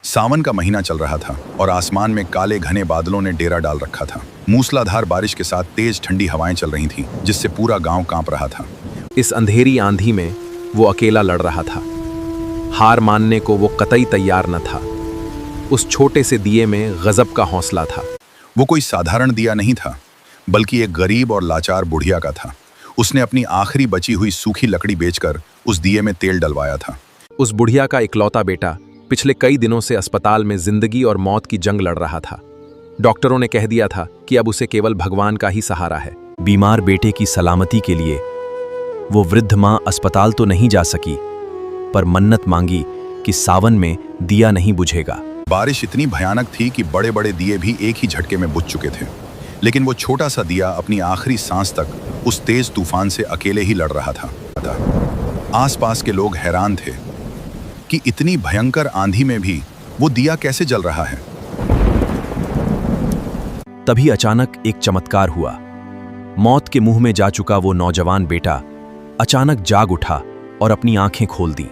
सावन का महीना चल रहा था और आसमान में काले घने बादलों ने डेरा डाल रखा था। मूसलाधार बारिश के साथ तेज ठंडी हवाएं चल रही थीं, जिससे पूरा गांव कांप रहा था। इस अंधेरी आंधी में वो अकेला लड़ रहा था। हार मानने को वो कतई तैयार न था। उस छोटे से दिए में गजब का हौसला था। वो कोई साधारण दिया नहीं था, बल्कि एक गरीब और लाचार बुढ़िया का था। उसने अपनी आखिरी बची हुई सूखी लकड़ी बेचकर उस दिए में तेल डलवाया था। उस बुढ़िया का इकलौता बेटा पिछले कई दिनों से अस्पताल में जिंदगी और मौत की जंग लड़ रहा था। डॉक्टरों ने कह दिया था कि अब उसे केवल भगवान का ही सहारा है। बीमार बेटे की सलामती के लिए वो वृद्ध मां अस्पताल तो नहीं जा सकी, पर मन्नत मांगी कि सावन में दिया नहीं बुझेगा। बारिश इतनी भयानक थी कि बड़े बड़े दिए भी एक ही झटके में बुझ चुके थे, लेकिन वो छोटा सा दिया अपनी आखिरी सांस तक उस तेज तूफान से अकेले ही लड़ रहा था। आसपास के लोग हैरान थे कि इतनी भयंकर आंधी में भी वो दिया कैसे जल रहा है। तभी अचानक एक चमत्कार हुआ। मौत के मुंह में जा चुका वो नौजवान बेटा अचानक जाग उठा और अपनी आंखें खोल दी।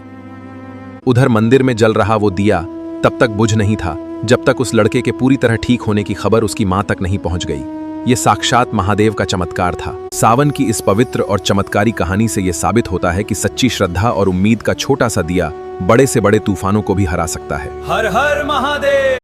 उधर मंदिर में जल रहा वो दिया तब तक बुझ नहीं था जब तक उस लड़के के पूरी तरह ठीक होने की खबर उसकी मां तक नहीं पहुंच गई। ये साक्षात महादेव का चमत्कार था। सावन की इस पवित्र और चमत्कारी कहानी से यह साबित होता है कि सच्ची श्रद्धा और उम्मीद का छोटा सा दिया बड़े से बड़े तूफानों को भी हरा सकता है। हर हर महादेव।